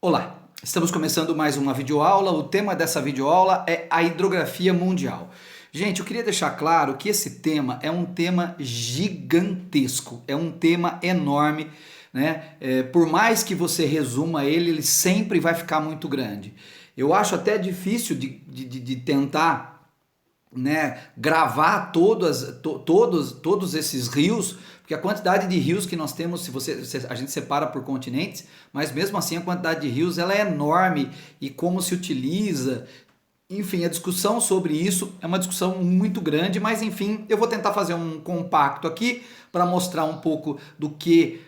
Olá, estamos começando mais uma videoaula. O tema dessa videoaula é a hidrografia mundial. Gente, eu queria deixar claro que esse tema é um tema gigantesco, é um tema enorme, né? Por mais que você resuma ele, ele sempre vai ficar muito grande. Eu acho até difícil de tentar, né, gravar todos esses rios, porque a quantidade de rios que nós temos, a gente separa por continentes, mas mesmo assim a quantidade de rios ela é enorme e como se utiliza. Enfim, a discussão sobre isso é uma discussão muito grande, mas enfim, eu vou tentar fazer um compacto aqui para mostrar um pouco do que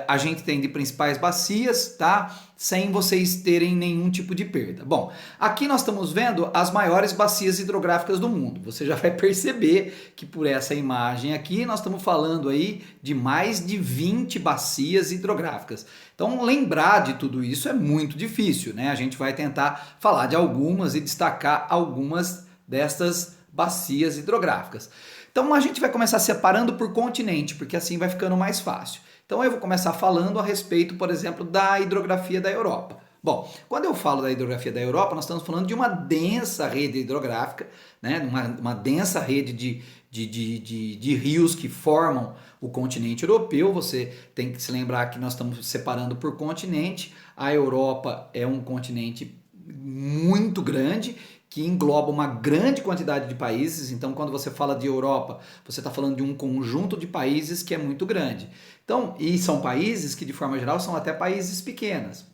a gente tem de principais bacias, tá? Sem vocês terem nenhum tipo de perda. Bom, aqui nós estamos vendo as maiores bacias hidrográficas do mundo. Você já vai perceber que por essa imagem aqui nós estamos falando aí de mais de 20 bacias hidrográficas. Então lembrar de tudo isso é muito difícil, né? A gente vai tentar falar de algumas e destacar algumas destas bacias hidrográficas. Então a gente vai começar separando por continente, porque assim vai ficando mais fácil. Então eu vou começar falando a respeito, por exemplo, da hidrografia da Europa. Bom, quando eu falo da hidrografia da Europa, nós estamos falando de uma densa rede hidrográfica, né? uma densa rede de rios que formam o continente europeu. Você tem que se lembrar que nós estamos separando por continente. A Europa é um continente muito grande que engloba uma grande quantidade de países. Então, quando você fala de Europa, você está falando de um conjunto de países que é muito grande. Então, e são países que, de forma geral, são até países pequenos,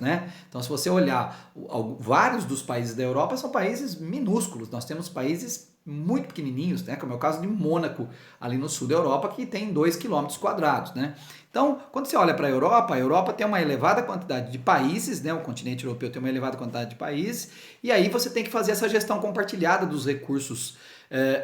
né? Então, se você olhar, vários dos países da Europa são países minúsculos. Nós temos países muito pequenininhos, né? Como é o caso de Mônaco, ali no sul da Europa, que tem 2 km², né? Então, quando você olha para a Europa tem uma elevada quantidade de países, né? O continente europeu tem uma elevada quantidade de países, e aí você tem que fazer essa gestão compartilhada dos recursos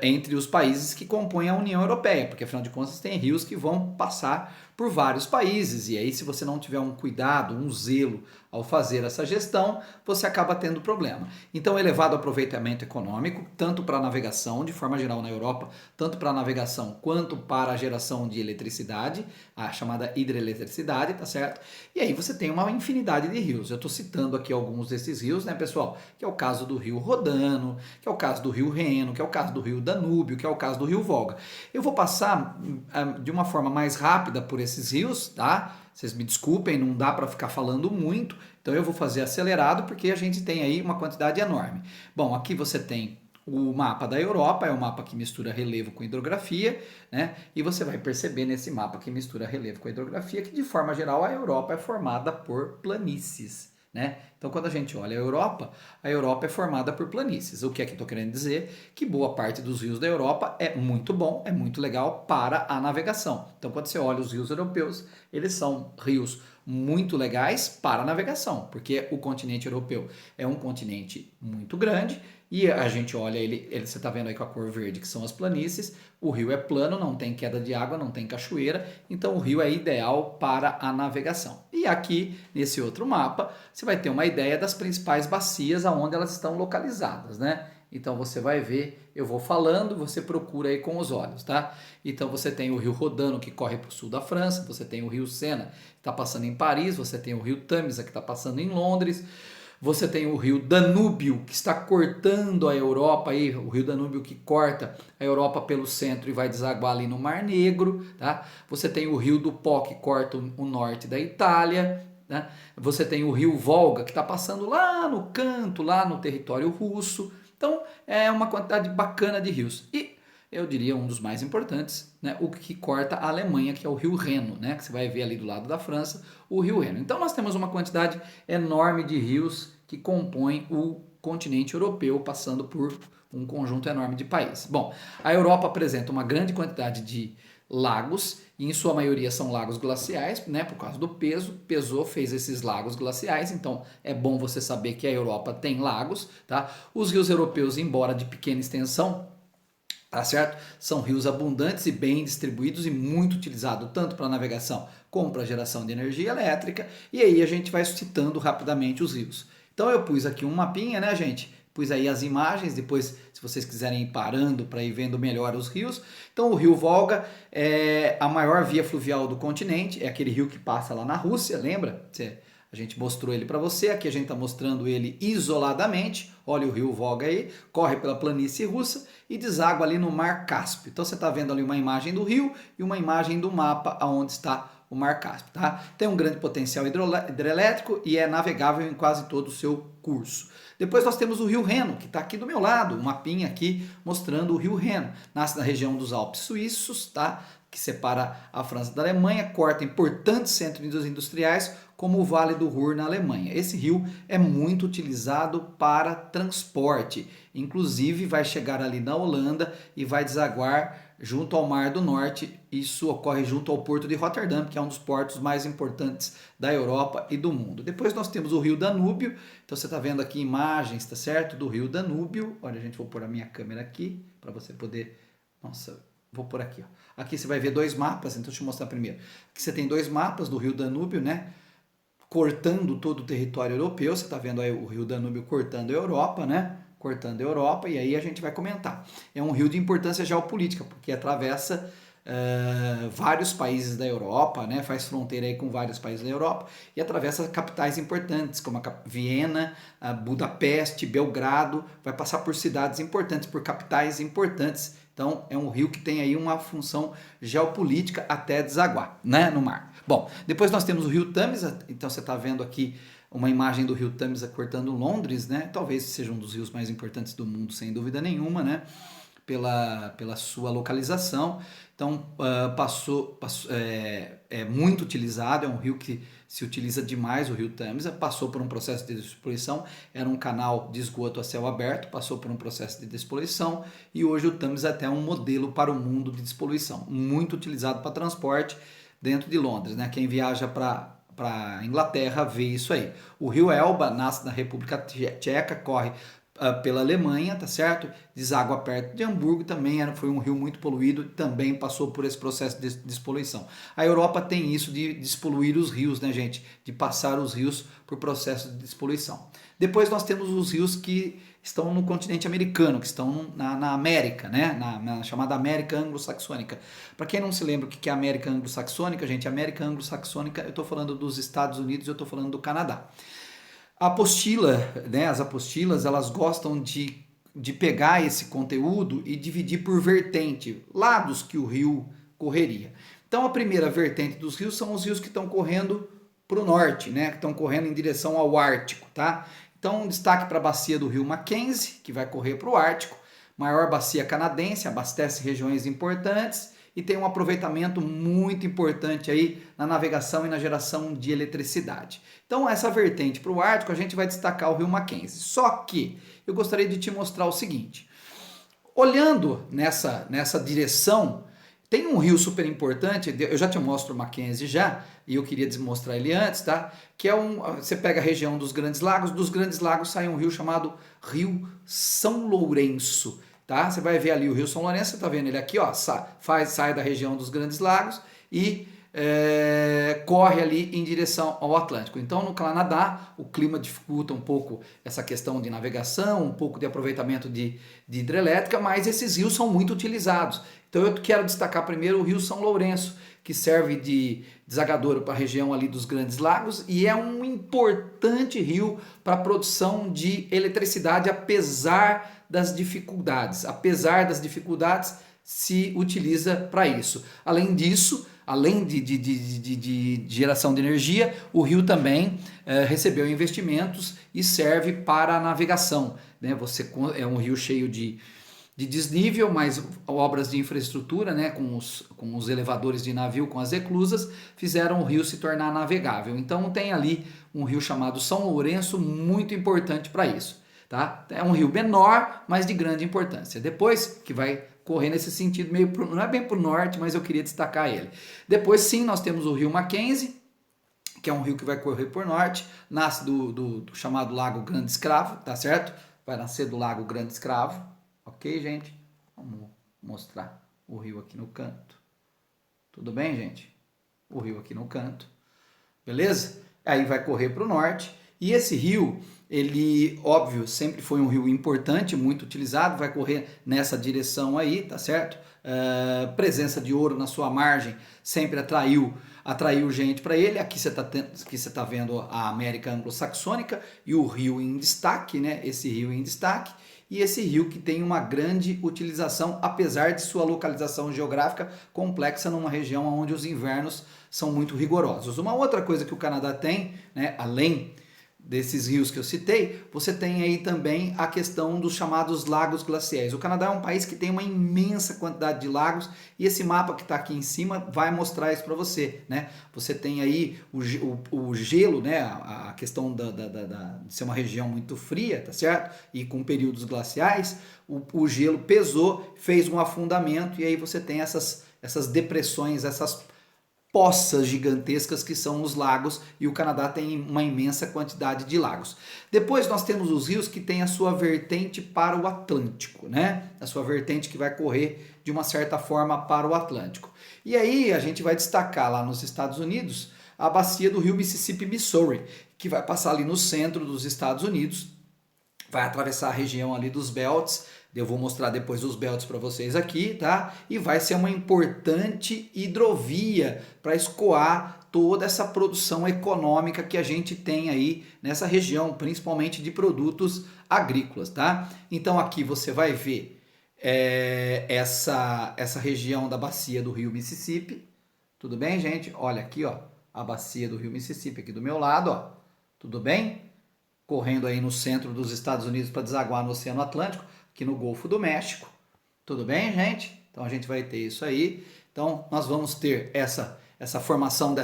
entre os países que compõem a União Europeia, porque afinal de contas tem rios que vão passar por vários países, e aí se você não tiver um cuidado, um zelo ao fazer essa gestão, você acaba tendo problema. Então, elevado aproveitamento econômico, tanto para a navegação, de forma geral na Europa, tanto para a navegação quanto para a geração de eletricidade, a chamada hidroeletricidade, tá certo? E aí você tem uma infinidade de rios. Eu estou citando aqui alguns desses rios, né, pessoal? Que é o caso do rio Rodano, que é o caso do rio Reno, que é o caso do rio Danúbio, que é o caso do rio Volga. Eu vou passar de uma forma mais rápida por esses rios, tá? Vocês me desculpem, não dá para ficar falando muito, então eu vou fazer acelerado porque a gente tem aí uma quantidade enorme. Bom, aqui você tem o mapa da Europa, é o mapa que mistura relevo com hidrografia, né? E você vai perceber nesse mapa que mistura relevo com hidrografia que, de forma geral, a Europa é formada por planícies, né? Então, quando a gente olha a Europa é formada por planícies. O que é que estou querendo dizer? Que boa parte dos rios da Europa é muito bom, é muito legal para a navegação. Então, quando você olha os rios europeus, eles são rios muito legais para a navegação, porque o continente europeu é um continente muito grande e a gente olha ele você está vendo aí com a cor verde, que são as planícies. O rio é plano, não tem queda de água, não tem cachoeira, então o rio é ideal para a navegação. E aqui, nesse outro mapa, você vai ter uma ideia das principais bacias aonde elas estão localizadas, né? Então você vai ver, eu vou falando, você procura aí com os olhos, tá? Então você tem o rio Rodano, que corre para o sul da França, você tem o rio Sena, que está passando em Paris, você tem o rio Tâmisa, que está passando em Londres, você tem o rio Danúbio, que está cortando a Europa, aí, o rio Danúbio que corta a Europa pelo centro e vai desaguar ali no Mar Negro, tá? Você tem o rio do Pó, que corta o norte da Itália, né? Você tem o rio Volga, que está passando lá no canto, lá no território russo. Então, é uma quantidade bacana de rios. E eu diria um dos mais importantes, né, o que corta a Alemanha, que é o rio Reno, né, que você vai ver ali do lado da França, o rio Reno. Então, nós temos uma quantidade enorme de rios que compõem o continente europeu, passando por um conjunto enorme de países. Bom, a Europa apresenta uma grande quantidade de lagos, e em sua maioria são lagos glaciais, né, por causa do peso. Pesou, fez esses lagos glaciais, então é bom você saber que a Europa tem lagos, tá? Os rios europeus, embora de pequena extensão, tá certo? São rios abundantes e bem distribuídos e muito utilizados tanto para navegação como para geração de energia elétrica, e aí a gente vai citando rapidamente os rios. Então eu pus aqui um mapinha, né, gente? Pus aí as imagens, depois se vocês quiserem ir parando para ir vendo melhor os rios. Então o rio Volga é a maior via fluvial do continente, é aquele rio que passa lá na Rússia, lembra? A gente mostrou ele para você, aqui a gente está mostrando ele isoladamente. Olha o rio Volga aí, corre pela planície russa e deságua ali no Mar Cáspio. Então você está vendo ali uma imagem do rio e uma imagem do mapa aonde está o Mar Cáspio, tá? Tem um grande potencial hidrelétrico e é navegável em quase todo o seu curso. Depois nós temos o rio Reno, que está aqui do meu lado, um mapinha aqui mostrando o rio Reno. Nasce na região dos Alpes Suíços, tá? Que separa a França da Alemanha, corta importantes centros industriais, como o Vale do Ruhr na Alemanha. Esse rio é muito utilizado para transporte, inclusive vai chegar ali na Holanda e vai desaguar junto ao Mar do Norte. Isso ocorre junto ao porto de Roterdã, que é um dos portos mais importantes da Europa e do mundo. Depois nós temos o rio Danúbio, então você está vendo aqui imagens, tá certo? Do rio Danúbio. Olha, gente, vou pôr a minha câmera aqui para você poder... Nossa, vou por aqui, ó. Aqui você vai ver dois mapas, então deixa eu mostrar primeiro. Aqui você tem dois mapas do rio Danúbio, né? Cortando todo o território europeu. Você está vendo aí o rio Danúbio cortando a Europa, né? Cortando a Europa, e aí a gente vai comentar. É um rio de importância geopolítica, porque atravessa vários países da Europa, né? Faz fronteira aí com vários países da Europa e atravessa capitais importantes, como a Viena, a Budapeste, Belgrado, vai passar por cidades importantes, por capitais importantes. Então é um rio que tem aí uma função geopolítica até desaguar, né, no mar. Bom, depois nós temos o rio Tâmisa, então você está vendo aqui uma imagem do rio Tâmisa cortando Londres, né? Talvez seja um dos rios mais importantes do mundo, sem dúvida nenhuma, né? Pela sua localização. Então, é muito utilizado, é um rio que se utiliza demais, o rio Tâmisa, passou por um processo de despoluição, era um canal de esgoto a céu aberto, passou por um processo de despoluição e hoje o Tâmisa é até um modelo para o mundo de despoluição, muito utilizado para transporte dentro de Londres, né? Quem viaja para Inglaterra vê isso aí. O rio Elba nasce na República Tcheca, corre pela Alemanha, tá certo? Deságua perto de Hamburgo, também foi um rio muito poluído, também passou por esse processo de despoluição. A Europa tem isso de despoluir os rios, né, gente? De passar os rios por processo de despoluição. Depois nós temos os rios que estão no continente americano, que estão na América, né? Na chamada América Anglo-Saxônica. Para quem não se lembra o que é América Anglo-Saxônica, gente, América Anglo-Saxônica, eu estou falando dos Estados Unidos, eu estou falando do Canadá. A apostila, né, as apostilas, elas gostam de pegar esse conteúdo e dividir por vertente, lados que o rio correria. Então a primeira vertente dos rios são os rios que estão correndo para o norte, né, que estão correndo em direção ao Ártico, tá? Então destaque para a bacia do rio Mackenzie, que vai correr para o Ártico, maior bacia canadense, abastece regiões importantes e tem um aproveitamento muito importante aí na navegação e na geração de eletricidade. Então essa vertente para o Ártico a gente vai destacar o rio Mackenzie. Só que eu gostaria de te mostrar o seguinte, olhando nessa direção, tem um rio super importante, eu já te mostro o Mackenzie já, e eu queria mostrar ele antes, tá? Que é você pega a região dos Grandes Lagos sai um rio chamado Rio São Lourenço. Tá? Você vai ver ali o Rio São Lourenço, você está vendo ele aqui, ó, sai da região dos Grandes Lagos e corre ali em direção ao Atlântico. Então no Canadá o clima dificulta um pouco essa questão de navegação, um pouco de aproveitamento de hidrelétrica, mas esses rios são muito utilizados. Então eu quero destacar primeiro o Rio São Lourenço, que serve de desagadouro para a região ali dos Grandes Lagos e é um importante rio para a produção de eletricidade, apesar das dificuldades. Apesar das dificuldades, se utiliza para isso. Além disso, além de geração de energia, o rio também recebeu investimentos e serve para a navegação, né? É um rio cheio de desnível, mas obras de infraestrutura, né, com os elevadores de navio, com as eclusas, fizeram o rio se tornar navegável. Então tem ali um rio chamado São Lourenço, muito importante para isso. Tá? É um rio menor, mas de grande importância. Depois, que vai correr nesse sentido, não é bem para o norte, mas eu queria destacar ele. Depois sim, nós temos o rio Mackenzie, que é um rio que vai correr por norte, nasce do chamado Lago Grande Escravo, tá certo? Vai nascer do Lago Grande Escravo. Ok, gente? Vamos mostrar o rio aqui no canto. Tudo bem, gente? O rio aqui no canto. Beleza? Aí vai correr para o norte E esse rio, ele, óbvio, sempre foi um rio importante, muito utilizado, vai correr nessa direção aí, tá certo? Presença de ouro na sua margem sempre atraiu gente para ele. Aqui você tá vendo a América Anglo-Saxônica e o rio em destaque, né? Esse rio em destaque. E esse rio que tem uma grande utilização, apesar de sua localização geográfica complexa numa região onde os invernos são muito rigorosos. Uma outra coisa que o Canadá tem, né, além desses rios que eu citei, você tem aí também a questão dos chamados lagos glaciais. O Canadá é um país que tem uma imensa quantidade de lagos e esse mapa que está aqui em cima vai mostrar isso para você, né? Você tem aí o gelo, né? A questão de ser uma região muito fria, tá certo? E com períodos glaciais, o gelo pesou, fez um afundamento e aí você tem essas depressões, essas poças gigantescas que são os lagos, e o Canadá tem uma imensa quantidade de lagos. Depois nós temos os rios que têm a sua vertente para o Atlântico, né? A sua vertente que vai correr de uma certa forma para o Atlântico. E aí a gente vai destacar lá nos Estados Unidos a bacia do rio Mississippi-Missouri, que vai passar ali no centro dos Estados Unidos, vai atravessar a região ali dos belts. Eu vou mostrar depois os belts para vocês aqui, tá? E vai ser uma importante hidrovia para escoar toda essa produção econômica que a gente tem aí nessa região, principalmente de produtos agrícolas, tá? Então aqui você vai ver essa região da bacia do rio Mississippi. Tudo bem, gente? Olha aqui, ó, a bacia do rio Mississippi aqui do meu lado, ó. Tudo bem? Correndo aí no centro dos Estados Unidos para desaguar no Oceano Atlântico, aqui no Golfo do México. Tudo bem, gente? Então a gente vai ter isso aí. Então nós vamos ter essa formação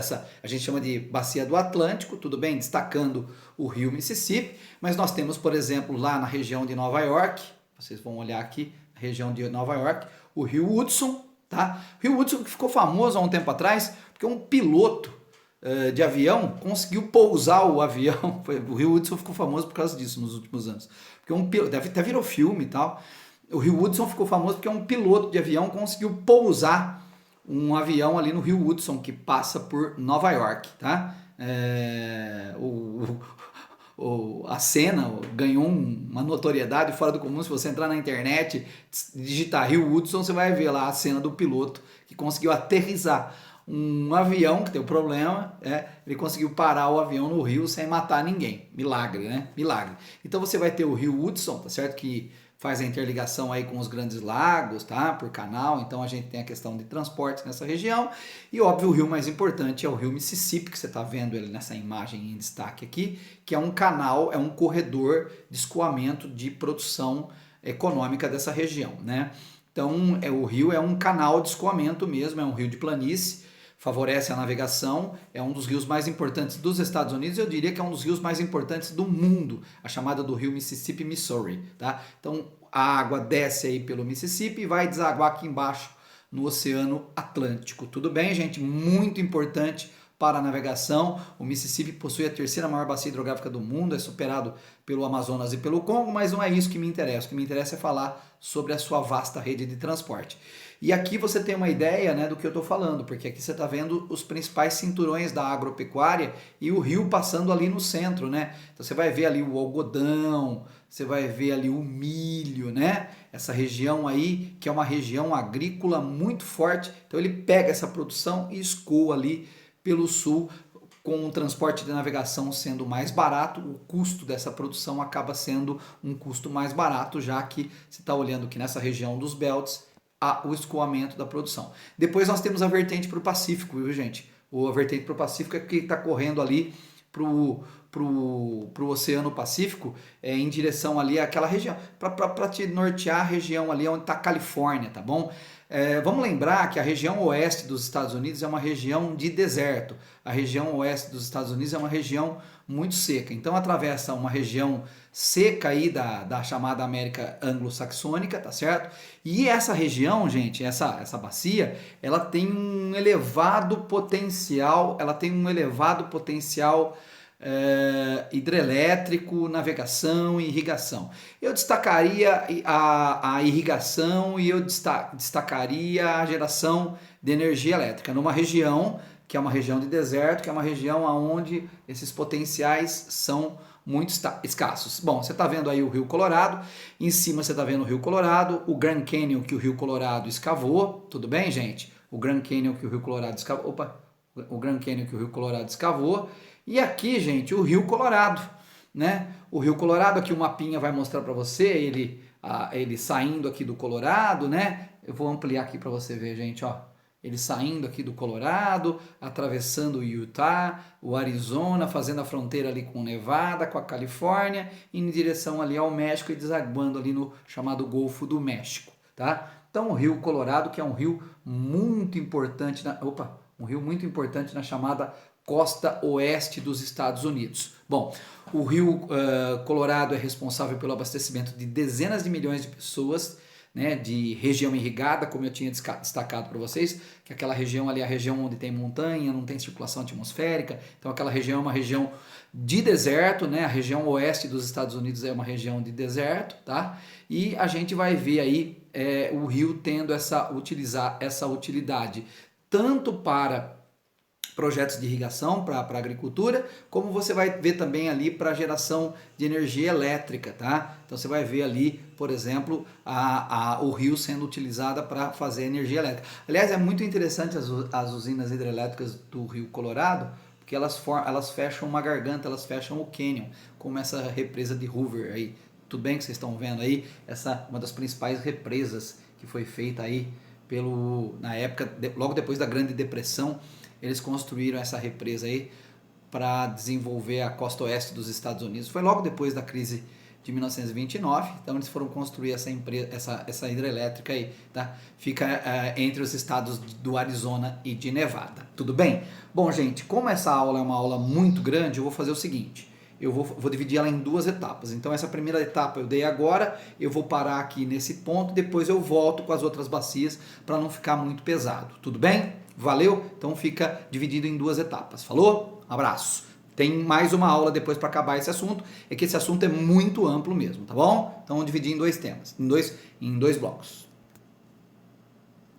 a gente chama de bacia do Atlântico, tudo bem? Destacando o rio Mississippi, mas nós temos, por exemplo, lá na região de Nova York, vocês vão olhar aqui, na região de Nova York, o rio Hudson, tá? O rio Hudson que ficou famoso há um tempo atrás, porque um piloto de avião conseguiu pousar o avião. O rio Hudson ficou famoso por causa disso nos últimos anos. Porque deve até virou filme e tal. O rio Hudson ficou famoso porque um piloto de avião conseguiu pousar um avião ali no rio Hudson, que passa por Nova York, tá? A cena ganhou uma notoriedade fora do comum. Se você entrar na internet, digitar rio Hudson, você vai ver lá a cena do piloto que conseguiu aterrissar um avião que tem um problema, ele conseguiu parar o avião no rio sem matar ninguém. Milagre, né? Milagre. Então você vai ter o rio Hudson, tá certo? Que faz a interligação aí com os grandes lagos, tá? Por canal, então a gente tem a questão de transportes nessa região. E óbvio, o rio mais importante é o rio Mississippi, que você está vendo ele nessa imagem em destaque aqui, que é um canal, é um corredor de escoamento de produção econômica dessa região, né? Então o rio é um canal de escoamento mesmo, é um rio de planície, favorece a navegação, é um dos rios mais importantes dos Estados Unidos, eu diria que é um dos rios mais importantes do mundo, a chamada do rio Mississippi-Missouri, tá? Então a água desce aí pelo Mississippi e vai desaguar aqui embaixo no Oceano Atlântico. Tudo bem, gente? Muito importante para a navegação. O Mississippi possui a terceira maior bacia hidrográfica do mundo, é superado pelo Amazonas e pelo Congo, mas não é isso que me interessa. O que me interessa é falar sobre a sua vasta rede de transporte. E aqui você tem uma ideia, né, do que eu estou falando, porque aqui você está vendo os principais cinturões da agropecuária e o rio passando ali no centro, né? Então você vai ver ali o algodão, você vai ver ali o milho, né? Essa região aí, que é uma região agrícola muito forte, então ele pega essa produção e escoa ali pelo sul, com o transporte de navegação sendo mais barato, o custo dessa produção acaba sendo um custo mais barato, já que você está olhando que nessa região dos belts, o escoamento da produção. Depois nós temos a vertente para o Pacífico, viu, gente? A vertente para o Pacífico é que está correndo ali pro Oceano Pacífico, em direção ali àquela região, para te nortear a região ali onde está a Califórnia, tá bom? Vamos lembrar que a região oeste dos Estados Unidos é uma região de deserto. A região oeste dos Estados Unidos é uma região muito seca. Então atravessa uma região seca aí da chamada América Anglo-Saxônica, tá certo? E essa região, gente, essa bacia, ela tem um elevado potencial, hidrelétrico, navegação e irrigação. Eu destacaria a irrigação e eu destacaria a geração de energia elétrica numa região que é uma região de deserto, que é uma região onde esses potenciais são muito escassos. Bom, você está vendo aí o Rio Colorado, em cima você está vendo o Rio Colorado, o Grand Canyon que o Rio Colorado escavou, tudo bem, gente? O Grand Canyon que o Rio Colorado escavou, o Grand Canyon que o Rio Colorado escavou, e aqui, gente, o Rio Colorado, né? O Rio Colorado, aqui o mapinha vai mostrar para você ele saindo aqui do Colorado, né? Eu vou ampliar aqui para você ver, gente, ó. Ele saindo aqui do Colorado, atravessando o Utah, o Arizona, fazendo a fronteira ali com o Nevada, com a Califórnia, indo em direção ali ao México e desaguando ali no chamado Golfo do México, tá? Então o Rio Colorado, que é um rio muito importante, um rio muito importante na chamada costa oeste dos Estados Unidos. Bom, o Rio Colorado é responsável pelo abastecimento de dezenas de milhões de pessoas, né, de região irrigada, como eu tinha destacado para vocês, que aquela região ali é a região onde tem montanha, não tem circulação atmosférica, então aquela região é uma região de deserto, né, a região oeste dos Estados Unidos é uma região de deserto, tá? E a gente vai ver aí o rio tendo essa utilidade, tanto para projetos de irrigação para a agricultura, como você vai ver também ali para geração de energia elétrica, tá? Então você vai ver ali, por exemplo, o rio sendo utilizada para fazer energia elétrica. Aliás, é muito interessante as usinas hidrelétricas do Rio Colorado, porque elas fecham uma garganta, elas fecham o cânion, como essa represa de Hoover aí. Tudo bem que vocês estão vendo aí, essa uma das principais represas que foi feita aí na época, logo depois da Grande Depressão. Eles construíram essa represa aí para desenvolver a costa oeste dos Estados Unidos. Foi logo depois da crise de 1929, então eles foram construir essa hidrelétrica aí, tá? Fica entre os estados do Arizona e de Nevada. Tudo bem? Bom, gente, como essa aula é uma aula muito grande, eu vou fazer o seguinte. Eu vou dividir ela em duas etapas. Então essa primeira etapa eu dei agora, eu vou parar aqui nesse ponto, depois eu volto com as outras bacias para não ficar muito pesado. Tudo bem? Valeu? Então fica dividido em duas etapas. Falou? Abraço. Tem mais uma aula depois para acabar esse assunto, é que esse assunto é muito amplo mesmo, tá bom? Então eu dividi em dois temas, em dois blocos.